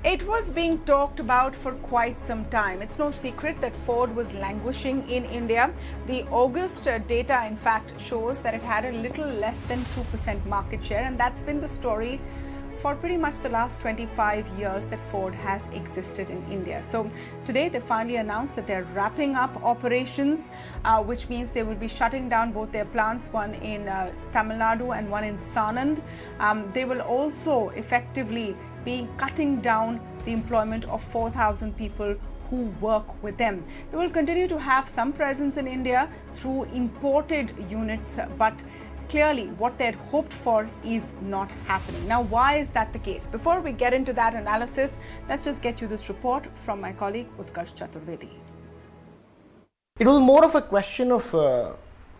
It was being talked about for quite some time. It's no secret that Ford was languishing in India. The August data, in fact, shows that it had a little less than 2% market share, and that's been the story for pretty much the last 25 years that Ford has existed in India. So today they finally announced that they're wrapping up operations, which means they will be shutting down both their plants, one in Tamil Nadu and one in Sanand. They will also effectively be cutting down the employment of 4,000 people who work with them. They will continue to have some presence in India through imported units, but clearly what they'd hoped for is not happening. Now, why is that the case? Before we get into that analysis, let's just get you this report from my colleague Utkarsh Chaturvedi. It was more of a question of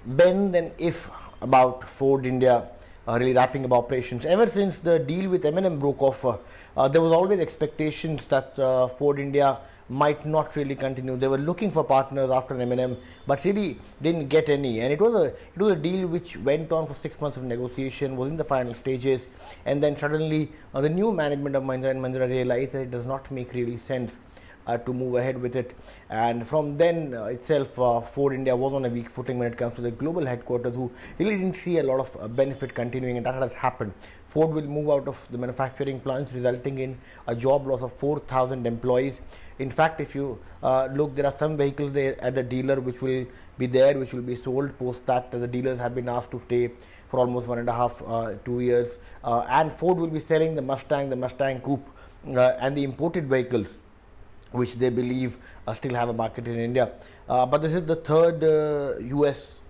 when than if about Ford India really wrapping up operations. Ever since the deal with M&M broke off, there was always expectations that Ford India might not really continue. They were looking for partners after M&M, but really didn't get any. And it was a deal which went on for 6 months of negotiation, was in the final stages, and then suddenly the new management of Mahindra & Mahindra realized that it does not make really sense to move ahead with it. And from then itself, Ford India was on a weak footing when it comes to the global headquarters, who really didn't see a lot of benefit continuing, and that has happened. Ford will move out of the manufacturing plants, resulting in a job loss of 4,000 employees. In fact, if you look, there are some vehicles there at the dealer which will be there, which will be sold post that. The dealers have been asked to stay for almost 1.5 2 years, and Ford will be selling the Mustang Coupe, and the imported vehicles which they believe still have a market in India. But this is the third US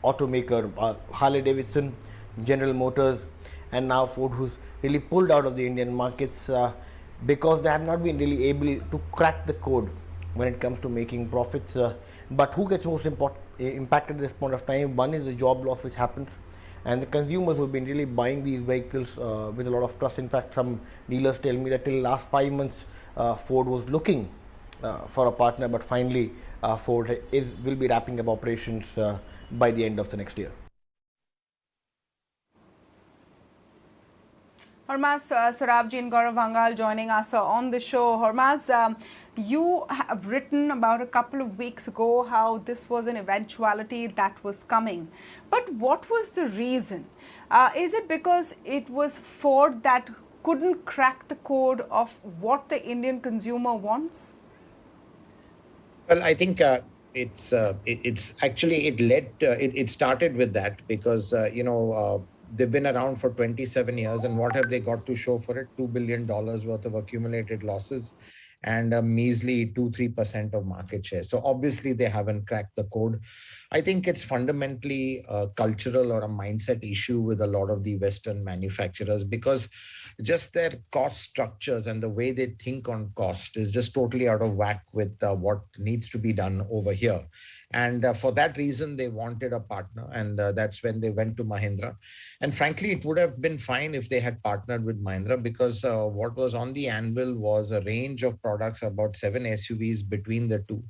automaker, Harley Davidson, General Motors, and now Ford, who's really pulled out of the Indian markets because they have not been really able to crack the code when it comes to making profits. But who gets most impacted at this point of time? One is the job loss which happens, and the consumers who've been really buying these vehicles with a lot of trust. In fact, some dealers tell me that till last 5 months Ford was looking for a partner, but finally Ford will be wrapping up operations by the end of the next year. Hormazd Sorabjee and Gaurav Vangaal joining us on the show. Hormazd, you have written about a couple of weeks ago how this was an eventuality that was coming. But what was the reason? Is it because it was Ford that couldn't crack the code of what the Indian consumer wants? Well, I think it's actually it started with that because they've been around for 27 years, and what have they got to show for it? $2 billion worth of accumulated losses and a measly 2-3% of market share. So obviously they haven't cracked the code. I think it's fundamentally a cultural or a mindset issue with a lot of the Western manufacturers, because just their cost structures and the way they think on cost is just totally out of whack with what needs to be done over here. And for that reason, they wanted a partner, and that's when they went to Mahindra. And frankly, it would have been fine if they had partnered with Mahindra, because what was on the anvil was a range of products, about 7 SUVs between the two.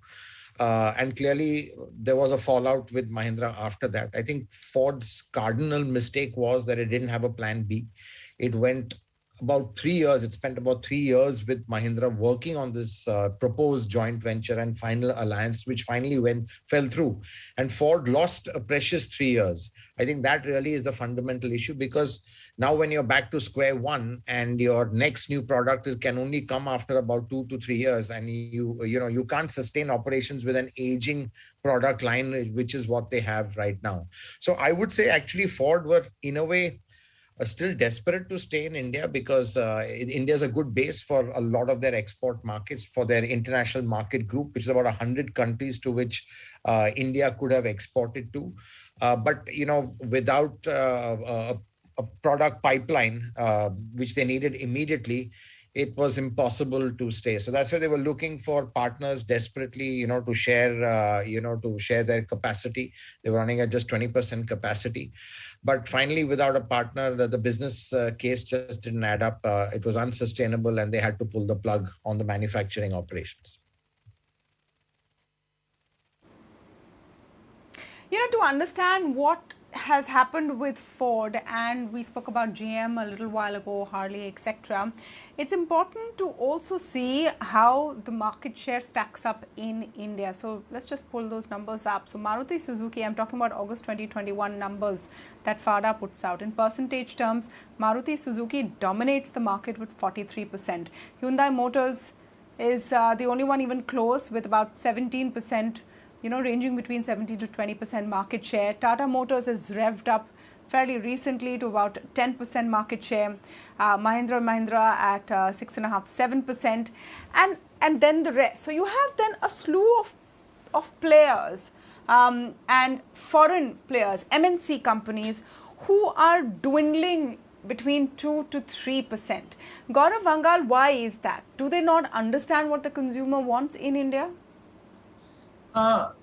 And clearly, there was a fallout with Mahindra after that. I think Ford's cardinal mistake was that it didn't have a plan B. It went about 3 years. It spent about 3 years with Mahindra working on this proposed joint venture and final alliance, which finally fell through. And Ford lost a precious 3 years. I think that really is the fundamental issue, because now when you're back to square one and your next new product can only come after about 2 to 3 years, and you can't sustain operations with an aging product line, which is what they have right now. So I would say actually Ford were in a way still desperate to stay in India, because India is a good base for a lot of their export markets, for their international market group, which is about 100 countries to which India could have exported to. But without a product pipeline, which they needed immediately, it was impossible to stay. So that's why they were looking for partners desperately, to share their capacity. They were running at just 20% capacity. But finally, without a partner, the business case just didn't add up. It was unsustainable, and they had to pull the plug on the manufacturing operations. To understand what has happened with Ford, and we spoke about GM a little while ago, Harley, etc., it's important to also see how the market share stacks up in India. So let's just pull those numbers up. So Maruti Suzuki, I'm talking about August 2021 numbers that FADA puts out. In percentage terms, Maruti Suzuki dominates the market with 43%. Hyundai Motors is the only one even close with about 17%, ranging between 17 to 20% market share. Tata Motors is revved up fairly recently to about 10% market share. Mahindra at 6.5-7%, and then the rest. So you have then a slew of players and foreign players, MNC companies, who are dwindling between 2 to 3%. Gaurav, Vangaal, why is that? Do they not understand what the consumer wants in India?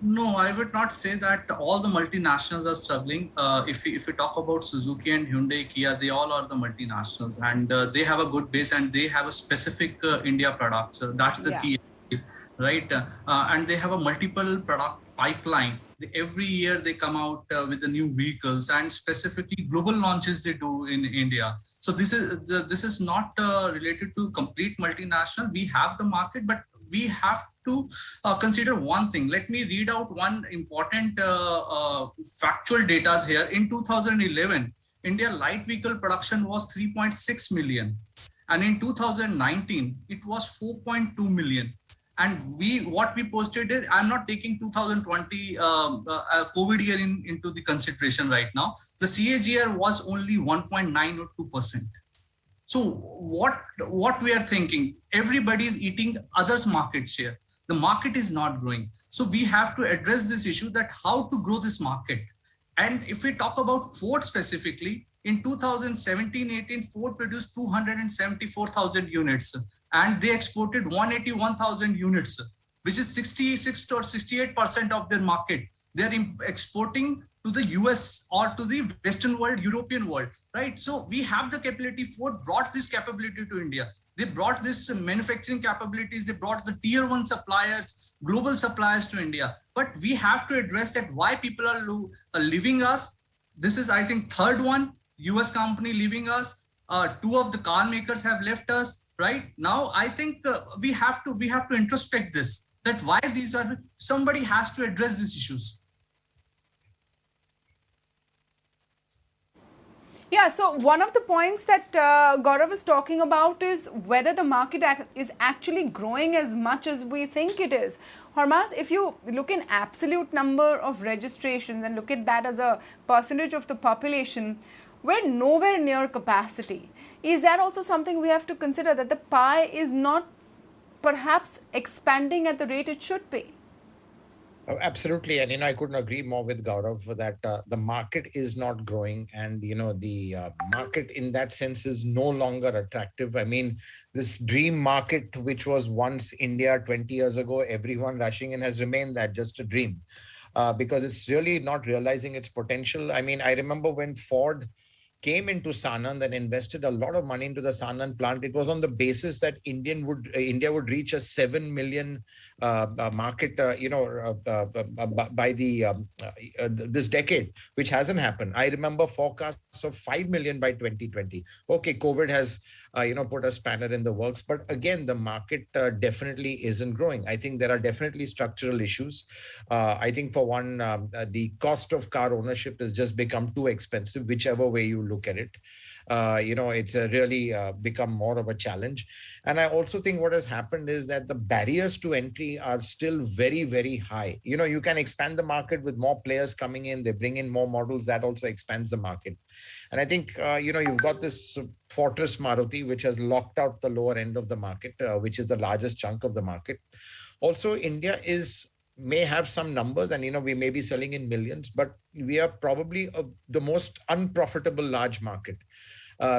No, I would not say that all the multinationals are struggling. If we talk about Suzuki and Hyundai, Kia, they all are the multinationals, and they have a good base and they have a specific India products. That's the key, right? And they have a multiple product pipeline. Every year they come out with the new vehicles, and specifically global launches they do in India. So this is not related to complete multinational. We have the market, but we have to consider one thing. Let me read out one important factual data here. In 2011, India light vehicle production was 3.6 million. And in 2019, it was 4.2 million. And what we posted it, I'm not taking 2020 COVID year into the consideration right now. The CAGR was only 1.902%. So what we are thinking, everybody is eating others' market share. The market is not growing. So we have to address this issue, that how to grow this market. And if we talk about Ford specifically, in 2017-18, Ford produced 274,000 units and they exported 181,000 units, which is 66 or 68% of their market. They're exporting to the US or to the Western world, European world, right? So we have the capability. Ford brought this capability to India. They brought this manufacturing capabilities. They brought the tier one suppliers, global suppliers to India. But we have to address that why people are leaving us. This is, I think, third one, US company leaving us. Two of the car makers have left us, right? Now, I think we have to introspect this, that why these are, somebody has to address these issues. Yeah, so one of the points that Gaurav is talking about is whether the market is actually growing as much as we think it is. Hormazd, if you look in absolute number of registrations and look at that as a percentage of the population, we're nowhere near capacity. Is that also something we have to consider, that the pie is not perhaps expanding at the rate it should be? Oh, absolutely. And, I couldn't agree more with Gaurav that the market is not growing, and, the market in that sense is no longer attractive. I mean, this dream market, which was once India 20 years ago, everyone rushing in, has remained that, just a dream, because it's really not realizing its potential. I mean, I remember when Ford came into Sanand and invested a lot of money into the Sanand plant, it was on the basis that India would reach a 7 million market, by this decade, which hasn't happened. I remember forecasts of 5 million by 2020. Okay, COVID has put a spanner in the works, but again, the market definitely isn't growing. I think there are definitely structural issues. I think for one, the cost of car ownership has just become too expensive, whichever way you look at it. It's really become more of a challenge. And I also think what has happened is that the barriers to entry are still very, very high. You can expand the market with more players coming in. They bring in more models. That also expands the market. And I think, you've got this fortress Maruti, which has locked out the lower end of the market, which is the largest chunk of the market. Also, India may have some numbers, and we may be selling in millions, but we are probably the most unprofitable large market,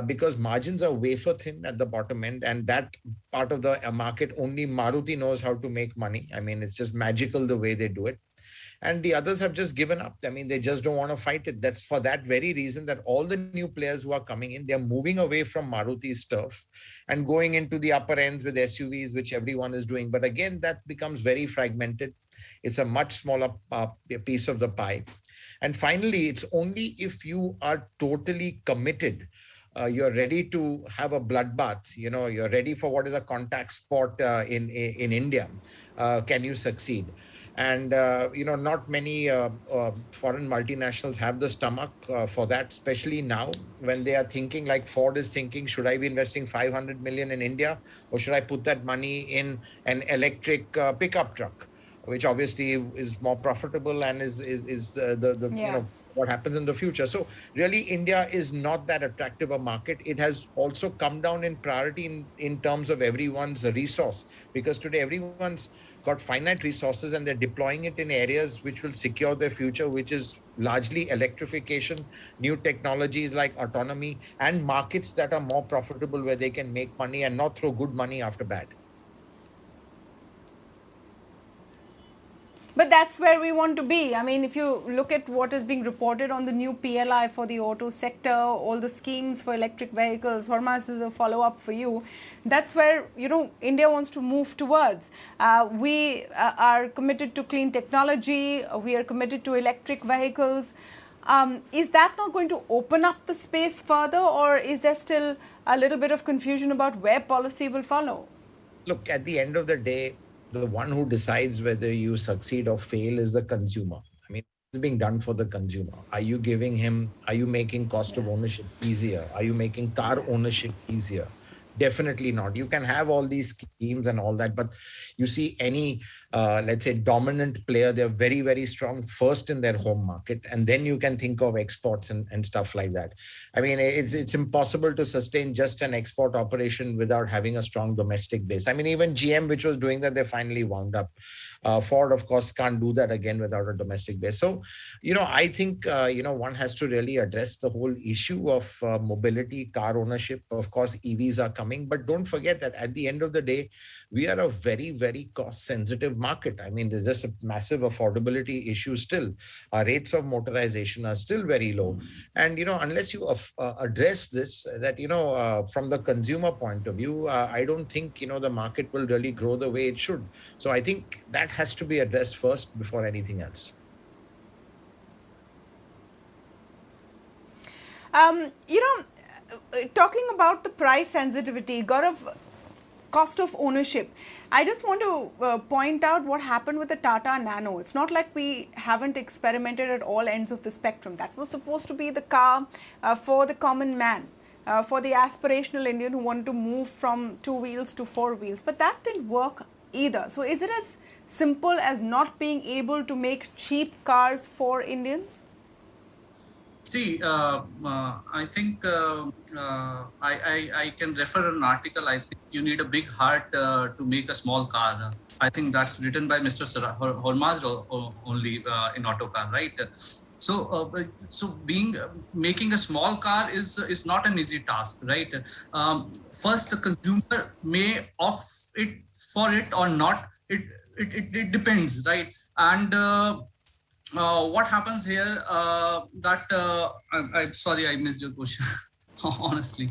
because margins are wafer thin at the bottom end, and that part of the market only Maruti knows how to make money. I mean, it's just magical the way they do it. and the others have just given up. I mean, they just don't want to fight it. That's for that very reason that all the new players who are coming in, they're moving away from Maruti's turf and going into the upper ends with SUVs, which everyone is doing. But again, that becomes very fragmented. It's a much smaller piece of the pie. And finally, it's only if you are totally committed, you're ready to have a bloodbath, you're ready for what is a contact sport in India, can you succeed? And, not many foreign multinationals have the stomach for that, especially now when they are thinking like Ford is thinking, should I be investing 500 million in India, or should I put that money in an electric pickup truck, which obviously is more profitable and is the Yeah. what happens in the future. So really, India is not that attractive a market. It has also come down in priority in terms of everyone's resource, because today everyone's got finite resources and they're deploying it in areas which will secure their future, which is largely electrification, new technologies like autonomy, and markets that are more profitable where they can make money and not throw good money after bad. But that's where we want to be. I mean, if you look at what is being reported on the new PLI for the auto sector, all the schemes for electric vehicles, Hormazd is a follow-up for you. That's where, India wants to move towards. We are committed to clean technology. We are committed to electric vehicles. Is that not going to open up the space further, or is there still a little bit of confusion about where policy will follow? Look, at the end of the day, the one who decides whether you succeed or fail is the consumer. I mean, it's being done for the consumer. Are you making cost of ownership easier? Are you making car ownership easier? Definitely not. You can have all these schemes and all that, but you see any, let's say, dominant player, they're very, very strong first in their home market, and then you can think of exports and stuff like that. I mean, it's impossible to sustain just an export operation without having a strong domestic base. I mean, even GM, which was doing that, they finally wound up. Ford, of course, can't do that again without a domestic base. So, I think, one has to really address the whole issue of mobility, car ownership. Of course, EVs are coming, but don't forget that at the end of the day, we are a very, very cost-sensitive market. I mean, there's just a massive affordability issue still. Our rates of motorization are still very low. And, unless you address this, that, from the consumer point of view, I don't think, the market will really grow the way it should. So I think that has to be addressed first before anything else. Talking about the price sensitivity, Gaurav, cost of ownership, I just want to point out what happened with the Tata Nano. It's not like we haven't experimented at all ends of the spectrum. That was supposed to be the car for the common man, for the aspirational Indian who wanted to move from 2 wheels to 4 wheels. But that didn't work either. So is it as simple as not being able to make cheap cars for Indians? See, I think I can refer an article. I think you need a big heart to make a small car. I think that's written by Mr. Hormazd only in Autocar, right? So, making a small car is not an easy task, right? First, the consumer may opt for it or not. It depends, right? And what happens here? I'm sorry, I missed your question. Honestly.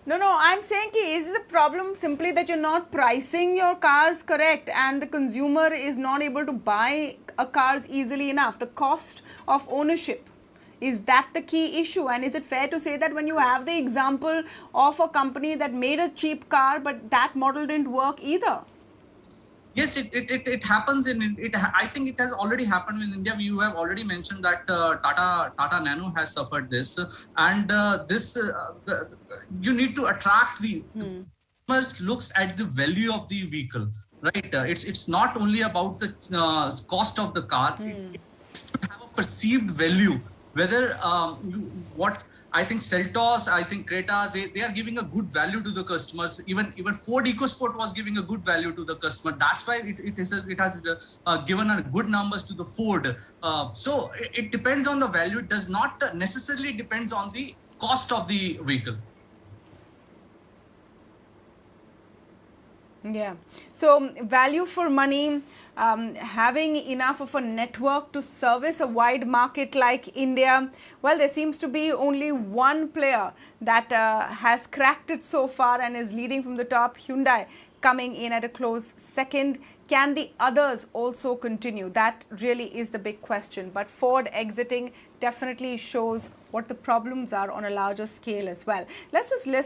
No, I'm saying, is the problem simply that you're not pricing your cars correct and the consumer is not able to buy cars easily enough? The cost of ownership, is that the key issue? And is it fair to say that when you have the example of a company that made a cheap car, but that model didn't work either? Yes, it happens in it. I think it has already happened in India. You have already mentioned that Tata Nano has suffered this, and you need to attract the customers. Looks at the value of the vehicle, right? It's not only about the cost of the car. It should have a perceived value. Whether what I think Seltos, I think Creta, they are giving a good value to the customers. Even Ford EcoSport was giving a good value to the customer. That's why it has given a good numbers to the Ford. So it depends on the value. It does not necessarily depends on the cost of the vehicle. Yeah. So value for money, having enough of a network to service a wide market like India. Well, there seems to be only one player that has cracked it so far and is leading from the top, Hyundai, coming in at a close second. Can the others also continue? That really is the big question. But Ford exiting definitely shows what the problems are on a larger scale as well. Let's just listen.